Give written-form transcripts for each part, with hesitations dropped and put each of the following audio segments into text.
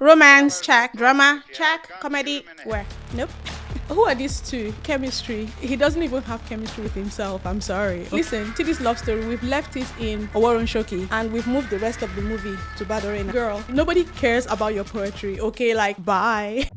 Romance, check. Drama, check. Comedy, where? Nope. Who are these two? Chemistry. He doesn't even have chemistry with himself. I'm sorry. Listen, to this love story, we've left it in Owaron Shoki and we've moved the rest of the movie to Badorena. Girl, nobody cares about your poetry, okay? Like, bye.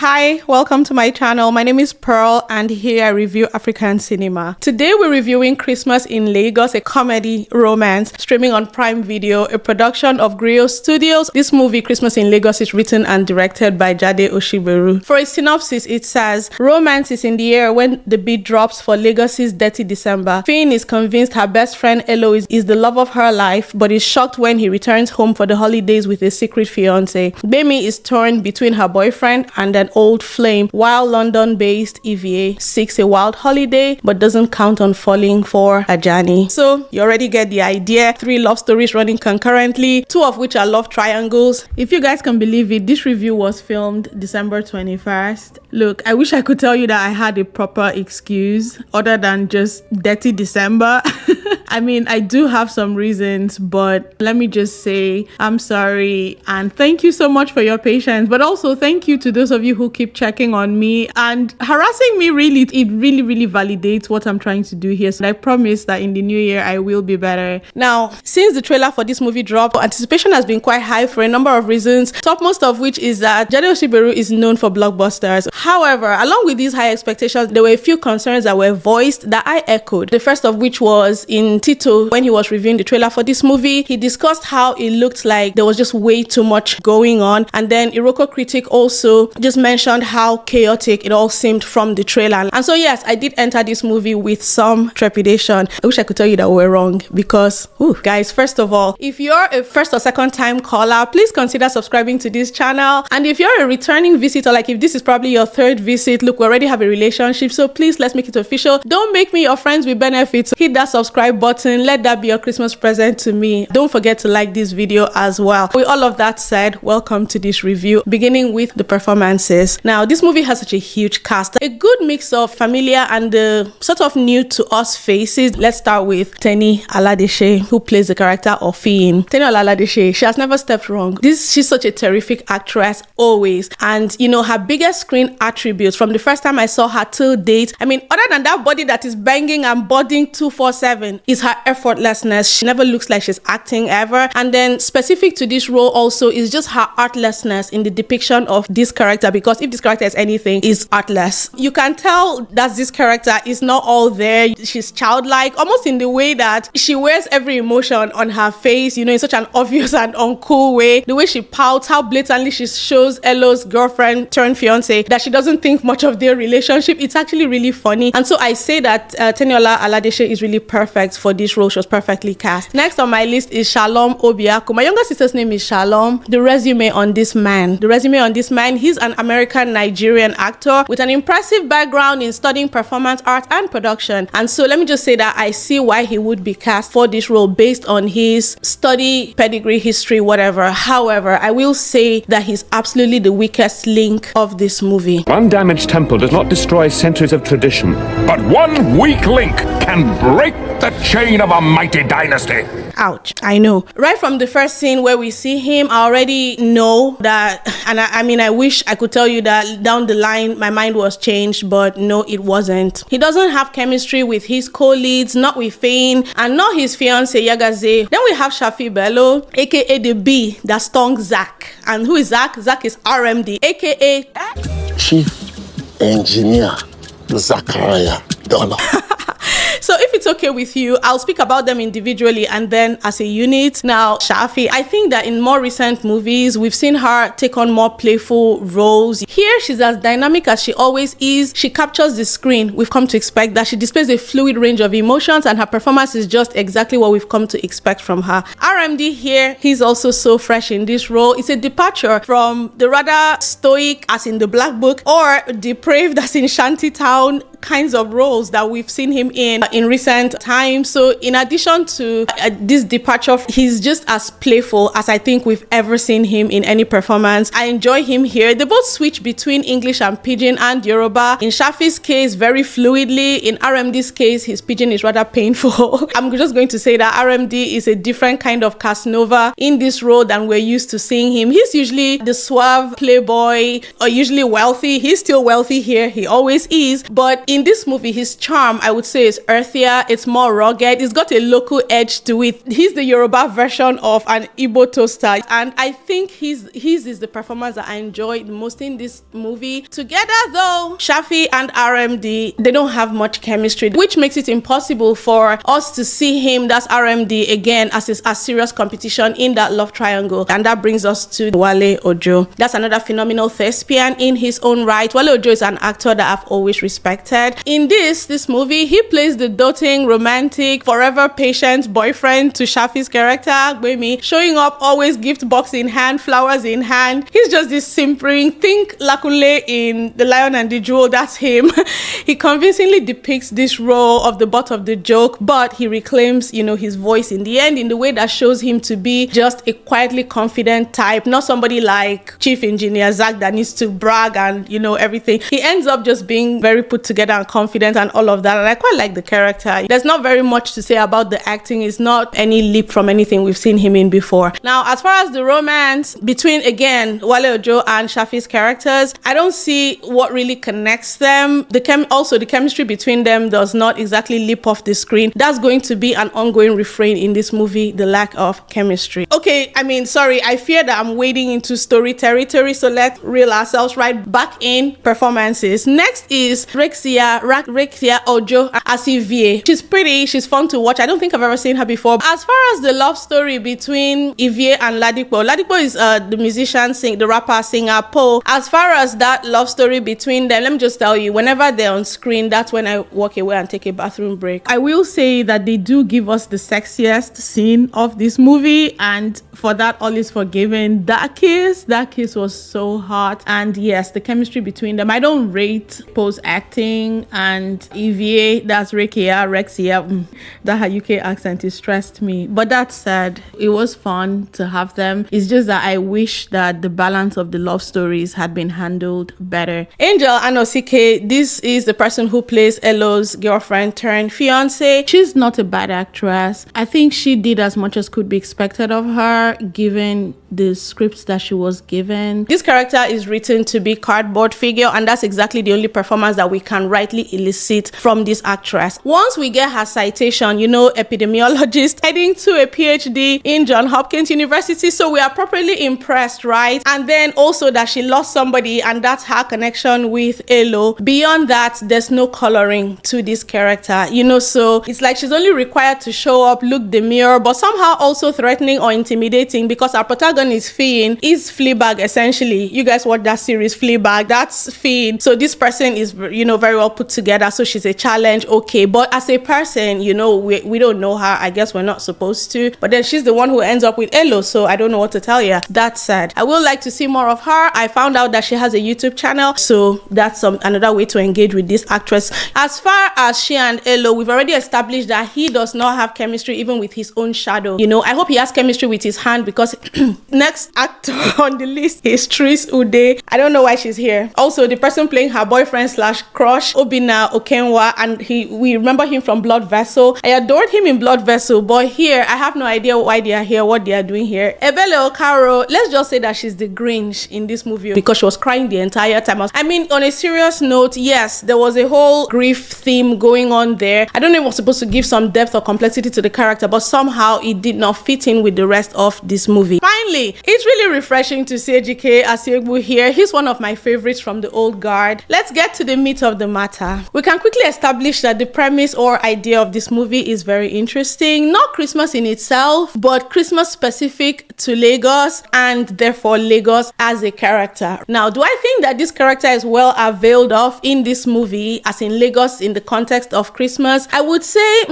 Hi, welcome to my channel. My name is Pearl and here I review African cinema. Today we're reviewing Christmas in Lagos, a comedy romance streaming on Prime Video, a production of Griot Studios. This movie, Christmas in Lagos, is written and directed by Jade Osiberu. For a synopsis, it says, romance is in the air when the beat drops for Lagos's dirty December. Fiyin is convinced her best friend Bello is the love of her life, but is shocked when he returns home for the holidays with a secret fiancée. Gbemi is torn between her boyfriend and an old flame, while London-based Ivie seeks a wild holiday but doesn't count on falling for Ajani. So you already get the idea. 3 love stories running concurrently, 2 of which are love triangles. If you guys can believe it, this review was filmed December 21st. Look, I wish I could tell you that I had a proper excuse other than just dirty December. I mean, I do have some reasons, but let me just say I'm sorry and thank you so much for your patience, but also thank you to those of you who keep checking on me and harassing me. Really, it really validates what I'm trying to do here. So I promise that in the new year I will be better. Now, since the trailer for this movie dropped, anticipation has been quite high for a number of reasons, topmost of which is that Jade Osiberu is known for blockbusters. However, along with these high expectations, there were a few concerns that were voiced that I echoed. The first of which was in Tito, when he was reviewing the trailer for this movie, he discussed how it looked like there was just way too much going on. And then Iroko Critic also just mentioned how chaotic it all seemed from the trailer. And so yes, I did enter this movie with some trepidation. I wish I could tell you that we're wrong because, guys, first of all, if you're a first or second time caller, please consider subscribing to this channel. And if you're a returning visitor, like if this is probably your 3rd visit, look, we already have a relationship, so please let's make it official. Don't make me your friends with benefits. Hit that subscribe button. Let that be your Christmas present to me. Don't forget to like this video as well. With all of that said, welcome to this review, beginning with the performances. Now, this movie has such a huge cast, a good mix of familiar and sort of new to us faces. Let's start with Aladese, who plays the character of Fiyin. Teniola Aladese, she has never stepped wrong. She's such a terrific actress, always. And you know, her biggest screen attributes from the first time I saw her till date, I mean, other than that body that is banging and budding 247, is her effortlessness. She never looks like she's acting ever. And then specific to this role also is just her artlessness in the depiction of this character, because if this character is anything, is artless. You can tell that this character is not all there. She's childlike, almost in the way that she wears every emotion on her face, you know, in such an obvious and uncool way. The way she pouts, how blatantly she shows Elo's girlfriend turned fiance that she doesn't think much of their relationship. It's actually really funny. And so I say that Teniola Aladese is really perfect for this role. She was perfectly cast. Next on my list is Shalom Obiaku. My younger sister's name is Shalom. The resume on this man, he's an American Nigerian actor with an impressive background in studying performance art and production. And so let me just say that I see why he would be cast for this role based on his study, pedigree, history, whatever. However, I will say that he's absolutely the weakest link of this movie. One damaged temple does not destroy centuries of tradition, but one weak link can break the chain of a mighty dynasty. Ouch, I know. Right from the first scene where we see him, I already know that, and I mean, I wish I could tell you that down the line my mind was changed, but no, it wasn't. He doesn't have chemistry with his co-leads, not with Fiyin, and not his fiancée Yagaze. Then we have Shaffy Bello, aka the bee that stung Zach. And who is Zach? Zach is RMD, aka Chief Engineer Zachariah Dollar. So if it's okay with you, I'll speak about them individually and then as a unit. Now, Shaffy, I think that in more recent movies, we've seen her take on more playful roles. Here, she's as dynamic as she always is. She captures the screen. We've come to expect that. She displays a fluid range of emotions and her performance is just exactly what we've come to expect from her. RMD here, he's also so fresh in this role. It's a departure from the rather stoic, as in the Black Book, or depraved, as in Shantytown, kinds of roles that we've seen him in recent times. So in addition to this departure, he's just as playful as I think we've ever seen him in any performance. I enjoy him here. They both switch between English and Pidgin and Yoruba. In Shaffy's case, very fluidly. In RMD's case, his Pidgin is rather painful. I'm just going to say that RMD is a different kind of Casanova in this role than we're used to seeing him. He's usually the suave playboy, or usually wealthy. He's still wealthy here. He always is. But in this movie, his charm, I would say, is earthier. It's more rugged. It's got a local edge to it. He's the Yoruba version of an Igbo toaster. And I think his is the performance that I enjoyed the most in this movie. Together though, Shaffy and RMD, they don't have much chemistry, which makes it impossible for us to see him, that's RMD, again as a serious competition in that love triangle. And that brings us to Wale Ojo. That's another phenomenal thespian in his own right. Wale Ojo is an actor that I've always respected. In this movie, he plays the doting, romantic, forever patient boyfriend to Shaffy's character, Gbemi, showing up always gift box in hand, flowers in hand. He's just this simpering, think Lakule in The Lion and the Jewel, that's him. He convincingly depicts this role of the butt of the joke, but he reclaims, his voice in the end in the way that shows him to be just a quietly confident type, not somebody like Chief Engineer Zach that needs to brag and, everything. He ends up just being very put together and confident and all of that, and I quite like the character. There's not very much to say about the acting. It's not any leap from anything we've seen him in before. Now, as far as the romance between, again, Wale Ojo and Shaffy's characters, I don't see what really connects them. Also, the chemistry between them does not exactly leap off the screen. That's going to be an ongoing refrain in this movie, the lack of chemistry. Okay, sorry, I fear that I'm wading into story territory, so let's reel ourselves right back in performances. Next is Rexia Ojo as Ivie. She's pretty, she's fun to watch. I don't think I've ever seen her before. As far as the love story between Ivie and Ladipo is the musician, the rapper, singer, Poe. As far as that love story between them, let me just tell you, whenever they're on screen, that's when I walk away and take a bathroom break. I will say that they do give us the sexiest scene of this movie, and for that, all is forgiven. That kiss was so hot. And yes, the chemistry between them. I don't rate Poe's acting, and Ivie, that's Rexia, that her UK accent is stressed me. But that said, it was fun to have them. It's just that I wish that the balance of the love stories had been handled better. Angel Anosike, this is the person who plays Elo's girlfriend turned fiancée. She's not a bad actress. I think she did as much as could be expected of her given the scripts that she was given. This character is written to be cardboard figure, and that's exactly the only performance that we can rightly elicit from this actress. Once we get her citation, epidemiologist heading to a PhD in Johns Hopkins University, so we are properly impressed, right? And then also that she lost somebody, and that's her connection with Elo. Beyond that, there's no coloring to this character, so it's like she's only required to show up, look demure, but somehow also threatening or intimidating, because our protagonist Fiyin is Fleabag essentially. You guys watch that series Fleabag, that's Fiyin. So this person is very well put together, so she's a challenge, okay, but as a person, we don't know her. I guess we're not supposed to, but then she's the one who ends up with Elo, so I don't know what to tell you. That said, I would like to see more of her. I found out that she has a YouTube channel, so that's another way to engage with this actress. As far as she and Elo, we've already established that he does not have chemistry even with his own shadow. I hope he has chemistry with his hand, because next actor on the list is Tris Ude. I don't know why she's here. Also, the person playing her boyfriend / crush, Obina Okenwa, and we remember him from Blood Vessel. I adored him in Blood Vessel, but here I have no idea why they are here, what they are doing here. Bello, let's just say that she's the Grinch in this movie because she was crying the entire time. On a serious note, yes, there was a whole grief theme going on there. I don't know if it was supposed to give some depth or complexity to the character, but somehow it did not fit in with the rest of this movie. Finally, it's really refreshing to see Ejike Asiegbu here. He's one of my favorites from the old guard. Let's get to the meat of the matter. We can quickly establish that the premise or idea of this movie is very interesting. Not Christmas in itself, but Christmas specific to Lagos, and therefore Lagos as a character. Now, do I think that this character is well availed of in this movie, as in Lagos in the context of Christmas? I would say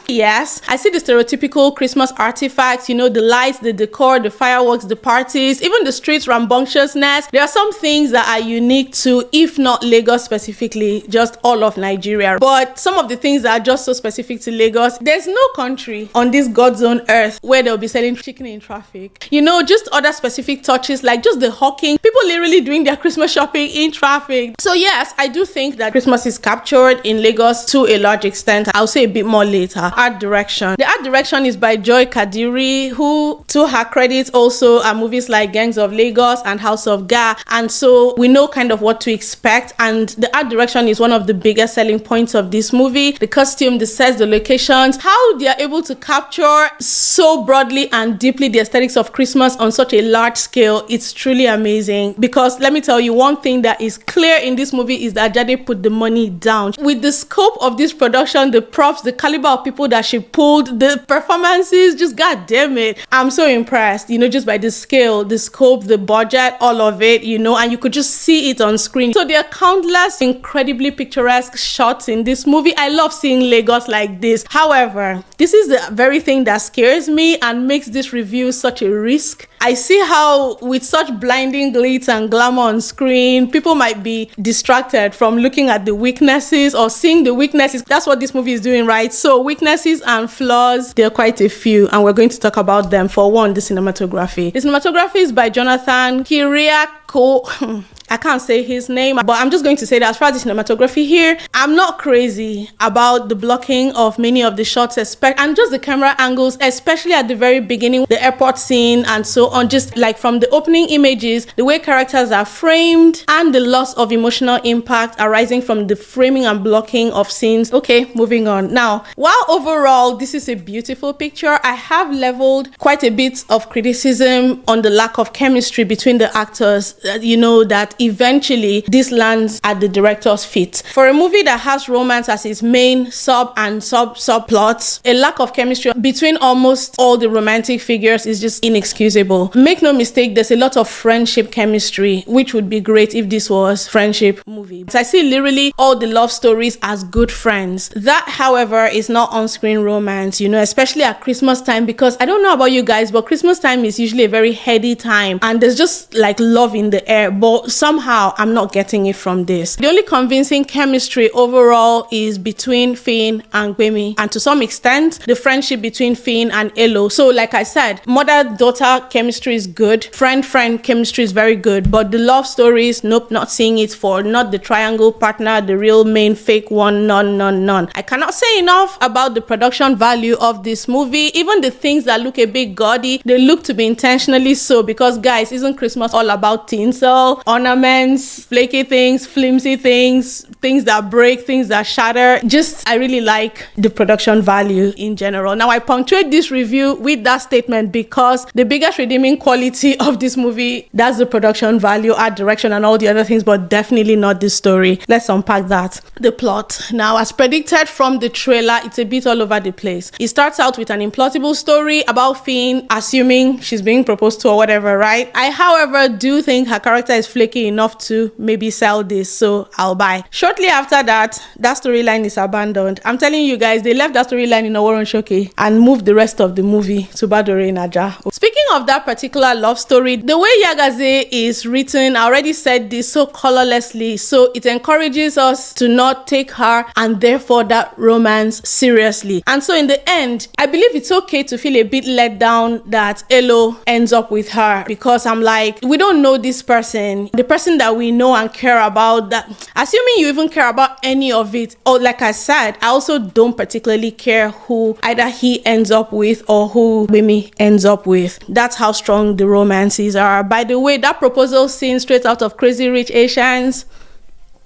yes. I see the stereotypical Christmas artifacts, the lights, the decor, the fireworks, out, the parties, even the streets rambunctiousness. There are some things that are unique to, if not Lagos specifically, just all of Nigeria. But some of the things that are just so specific to Lagos, there's no country on this God's own earth where they'll be selling chicken in traffic. You know, just other specific touches like just the hawking, people literally doing their Christmas shopping in traffic. So yes, I do think that Christmas is captured in Lagos to a large extent. I'll say a bit more later. Art direction. The art direction is by Joy Kadiri, who, to her credit, also are movies like Gangs of Lagos and House of Ga. And so we know kind of what to expect. And the art direction is one of the biggest selling points of this movie. The costume, the sets, the locations, how they are able to capture so broadly and deeply the aesthetics of Christmas on such a large scale. It's truly amazing. Because let me tell you, one thing that is clear in this movie is that Jade put the money down. With the scope of this production, the props, the caliber of people that she pulled, the performances, just god damn it. I'm so impressed, you know, just by the scale, the scope, the budget, all of it, you know, and you could just see it on screen. So there are countless incredibly picturesque shots in this movie. I love seeing Lagos like this. However, this is the very thing that scares me and makes this review such a risk. I see how with such blinding glitz and glamour on screen, people might be distracted from looking at the weaknesses or seeing the weaknesses. That's what this movie is doing, right? So weaknesses and flaws, there are quite a few, and we're going to talk about them. For one, the cinematography. The cinematography is by Jonathan Kiriako. I can't say his name, but I'm just going to say that as far as the cinematography here, I'm not crazy about the blocking of many of the shots, and just the camera angles, especially at the very beginning, the airport scene and so on, just like from the opening images, the way characters are framed and the loss of emotional impact arising from the framing and blocking of scenes. Okay, moving on. Now, while overall this is a beautiful picture, I have leveled quite a bit of criticism on the lack of chemistry between the actors, you know, that eventually this lands at the director's feet. For a movie that has romance as its main subplots, a lack of chemistry between almost all the romantic figures is just inexcusable. Make no mistake, there's a lot of friendship chemistry, which would be great if this was a friendship movie. I see literally all the love stories as good friends. That, however, is not on-screen romance, you know, especially at Christmas time, because I don't know about you guys, but Christmas time is usually a very heady time and there's just like love in the air, but somehow I'm not getting it from this. The only convincing chemistry overall is between Fiyin and Gbemi, and to some extent the friendship between Fiyin and Elo. So like I said, mother-daughter chemistry is good, friend-friend chemistry is very good, but the love stories, nope, not seeing it. For not the triangle partner, the real main fake one, none. I cannot say enough about the production value of this movie. Even the things that look a bit gaudy, they look to be intentionally so, because guys, isn't Christmas all about tinsel, ornaments, flaky things, flimsy things, things that break, things that shatter? Just, I really like the production value in general. Now, I punctuate this review with that statement because the biggest redeeming quality of this movie, that's the production value, art direction, and all the other things, but definitely not the story. Let's unpack that. The plot. Now, as predicted from the trailer, it's a bit all over the place. It starts out with an implausible story about Fiyin assuming she's being proposed to or whatever, right? I, however, do think her character is flaky enough to maybe sell this, so I'll buy. Shortly after that, that storyline is abandoned. I'm telling you guys, they left that storyline in Oworon Shoke and moved the rest of the movie to Badore Naja. Speaking of that particular love story, the way Yagaze is written, I already said this, so colorlessly, so it encourages us to not take her and therefore that romance seriously. And so in the end, I believe it's okay to feel a bit let down that Elo ends up with her, because I'm like, we don't know this person, the person that we know and care about, that assuming you even care about any of it. Or like I said, I also don't particularly care who either he ends up with or who Gbemi ends up with. That's how strong the romances are. By the way, that proposal scene straight out of Crazy Rich Asians.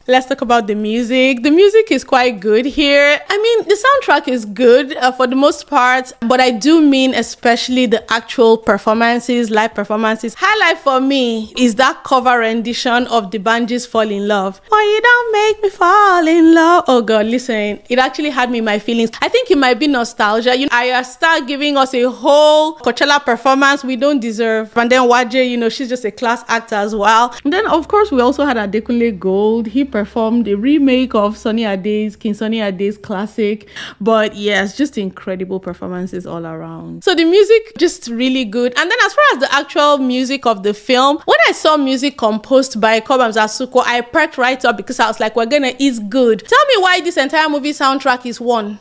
Let's talk about the music. The music is quite good here. I mean, the soundtrack is good for the most part, but I do mean especially the actual performances, live performances. Highlight for me is that cover rendition of the Banji's Fall in Love. Oh, you don't make me fall in love. Oh God, listen, it actually had me in my feelings. I think it might be nostalgia. You know, I start giving us a whole Coachella performance we don't deserve. And then Waje, you know, she's just a class actor as well. And then of course we also had Adekunle Gold. He performed a remake of King Sunny Ade's classic. But yes, just incredible performances all around. So the music just really good. And then as far as the actual music of the film, when I saw music composed by Kobam Zasuko, I perked right up because I was like, we're gonna eat good. Tell me why this entire movie soundtrack is one.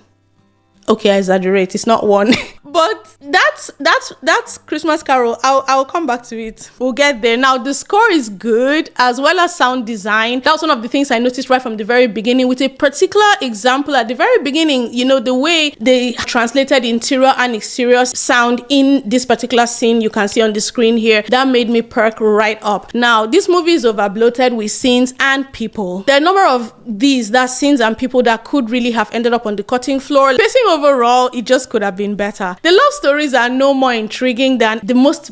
Okay, I exaggerate. It's not one. But that's Christmas Carol. I'll come back to it. We'll get there. Now, the score is good as well as sound design. That was one of the things I noticed right from the very beginning, with a particular example at the very beginning. You know, the way they translated interior and exterior sound in this particular scene you can see on the screen here, that made me perk right up. Now, this movie is overbloated with scenes and people. There are a number of that scenes and people that could really have ended up on the cutting floor. Pacing overall, it just could have been better. The love stories are no more intriguing than the most,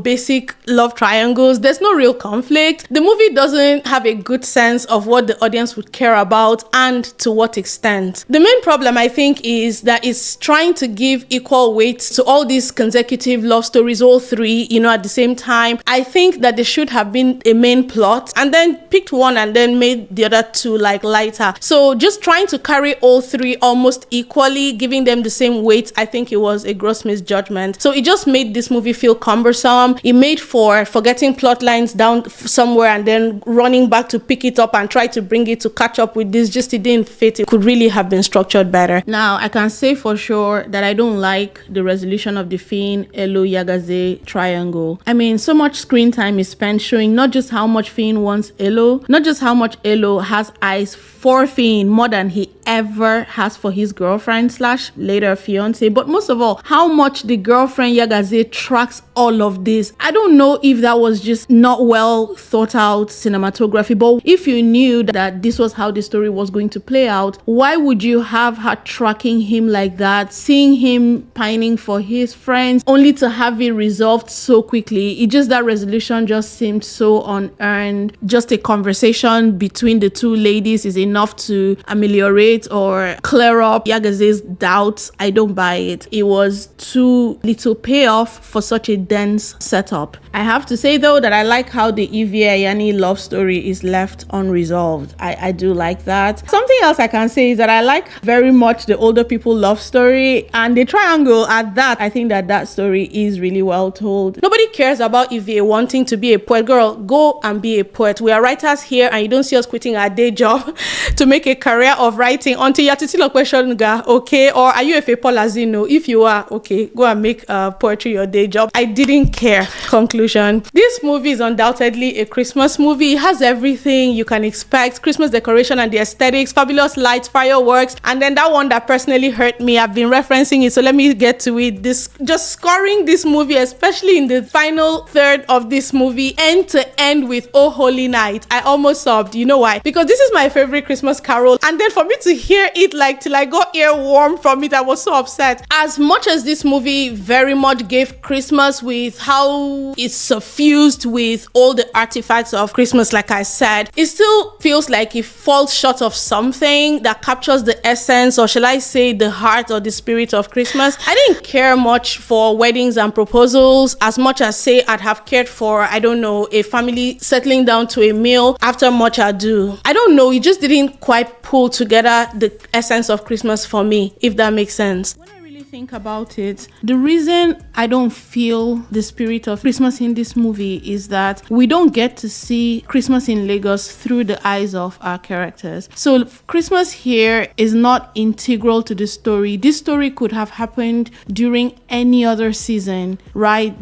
basic love triangles. There's no real conflict. The movie doesn't have a good sense of what the audience would care about and to what extent. The main problem, I think, is that it's trying to give equal weight to all these consecutive love stories, all three, at the same time. I think that there should have been a main plot and then picked one and then made the other two lighter. So just trying to carry all three almost equally, giving them the same weight, I think it was a gross misjudgment. So it just made this movie feel cumbersome. It made for forgetting plot lines down somewhere and then running back to pick it up and try to bring it to catch up with this. Just it didn't fit. It could really have been structured better. Now, I can say for sure that I don't like the resolution of the Fiyin, Elo, Yagaze triangle. I mean, so much screen time is spent showing not just how much Fiyin wants Elo, not just how much Elo has eyes for Fiyin more than he ever has for his girlfriend / later fiance, but most of all, how much the girlfriend Yagaze tracks all of this. I don't know if that was just not well thought out cinematography, but if you knew that this was how the story was going to play out, why would you have her tracking him like that, seeing him pining for his friends, only to have it resolved so quickly? That resolution just seemed so unearned. Just a conversation between the two ladies is enough to ameliorate or clear up Yagaze's doubts. I don't buy it. It was too little payoff for such a dense setup. I have to say though that I like how the Ivie Ajani love story is left unresolved. I do like that. Something else I can say is that I like very much the older people love story and the triangle at that. I think that story is really well told. Nobody cares about Ivie wanting to be a poet. Girl, go and be a poet. We are writers here and you don't see us quitting our day job to make a career of writing until you're titilo question, okay? Or are you a Fepolazino? If you are, okay, go and make poetry your day job. I didn't care. Conclusion. This movie is undoubtedly a Christmas movie. It has everything you can expect. Christmas decoration and the aesthetics, fabulous lights, fireworks, and then that one that personally hurt me. I've been referencing it, so let me get to it. Just scoring this movie, especially in the final third of this movie, end to end with Oh Holy Night. I almost sobbed. You know why? Because this is my favorite Christmas carol, and then for me to hear it till I got earworm from it, I was so upset. As much as this movie very much gave Christmas with how it's suffused with all the artifacts of Christmas, like I said, it still feels like it falls short of something that captures the essence, or shall I say the heart or the spirit of Christmas. I didn't care much for weddings and proposals as much as say I'd have cared for, I don't know, a family settling down to a meal after much ado. I don't know, it just didn't quite pull together the essence of Christmas for me, if that makes sense. When I really think about it, the reason I don't feel the spirit of Christmas in this movie is that we don't get to see Christmas in Lagos through the eyes of our characters. So Christmas here is not integral to the story. This story could have happened during any other season, right?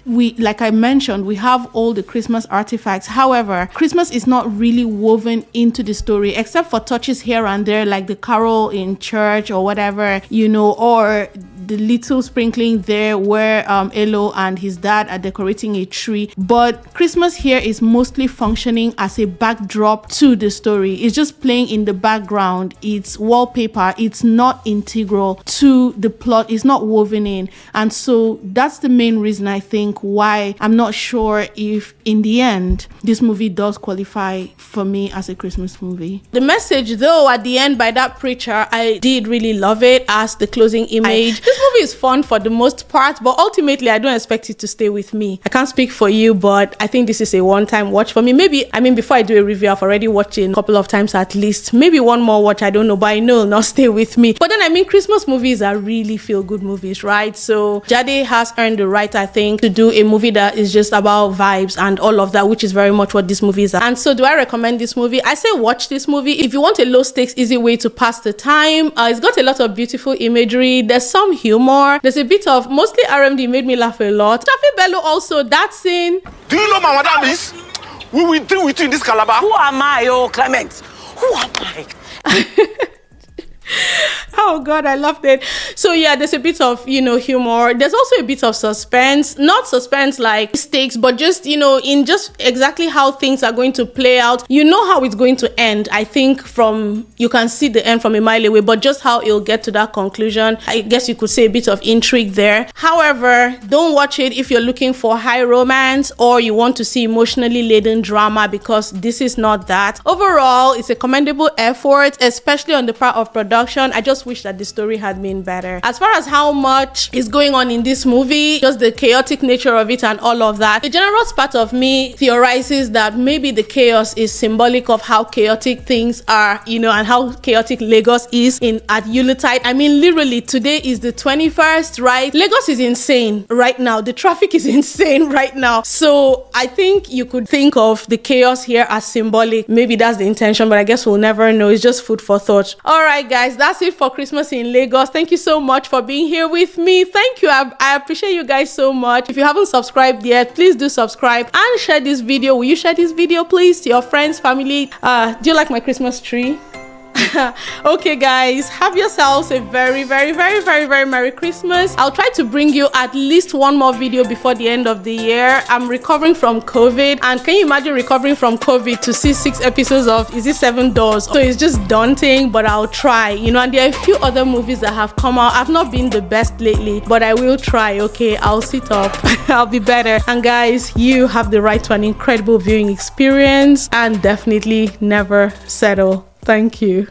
Like I mentioned, we have all the Christmas artifacts. However, Christmas is not really woven into the story, except for touches here and there, like the carol in church or whatever, or the little sprinkling there where Elo and his dad are decorating a tree. But Christmas here is mostly functioning as a backdrop to the story. It's just playing in the background. It's wallpaper. It's not integral to the plot. It's not woven in. And so that's the main reason I think why I'm not sure if in the end this movie does qualify for me as a Christmas movie. The message though at the end by that preacher, I did really love it as the closing image. This movie is fun for the most part, but ultimately I don't expect it to stay with me. I can't speak for you, but I think this is a one-time watch for me. Maybe, I mean, before I do a review, I've already watched it a couple of times at least. Maybe one more watch, I don't know, but I know it'll not stay with me. But then, I mean, Christmas movies are really feel-good movies, right? So Jade has earned the right, I think, to do a movie that is just about vibes and all of that, which is very much what this movie is. And so do I recommend this movie? I say watch this movie if you want a low-stakes, easy way to pass the time. It's got a lot of beautiful imagery. There's some humor. There's a bit of, mostly RMD made me laugh a lot. Shaffy Bello also, that scene. Do you know my madam is? We will deal with you in this calabar. Who am I, oh Clement? Who am I? Oh God, I loved it. So yeah, there's a bit of, you know, humor. There's also a bit of suspense, not suspense like stakes, but just, you know, in just exactly how things are going to play out. You know how it's going to end. I think you can see the end from a mile away, but just how it'll get to that conclusion, I guess you could say a bit of intrigue there. However, don't watch it if you're looking for high romance or you want to see emotionally laden drama, because this is not that. Overall, it's a commendable effort, especially on the part of production. I just wish that the story had been better. As far as how much is going on in this movie, just the chaotic nature of it and all of that, the generous part of me theorizes that maybe the chaos is symbolic of how chaotic things are, you know, and how chaotic Lagos is at Yuletide. I mean, literally, today is the 21st, right? Lagos is insane right now. The traffic is insane right now. So I think you could think of the chaos here as symbolic. Maybe that's the intention, but I guess we'll never know. It's just food for thought. All right, guys, that's it for Christmas in Lagos. Thank you so much for being here with me. Thank you. I appreciate you guys so much. If you haven't subscribed yet, please do subscribe and share this video. Will you share this video, please, to your friends, family? Do you like my Christmas tree? Okay, guys, have yourselves a very, very, very, very, very Merry Christmas. I'll try to bring you at least one more video before the end of the year. I'm recovering from COVID, and can you imagine recovering from COVID to see 6 episodes of Is It 7 Doors? So it's just daunting, but I'll try, you know. And there are a few other movies that have come out. I've not been the best lately, but I will try. Okay, I'll sit up. I'll be better. And guys, you have the right to an incredible viewing experience, and definitely never settle. Thank you.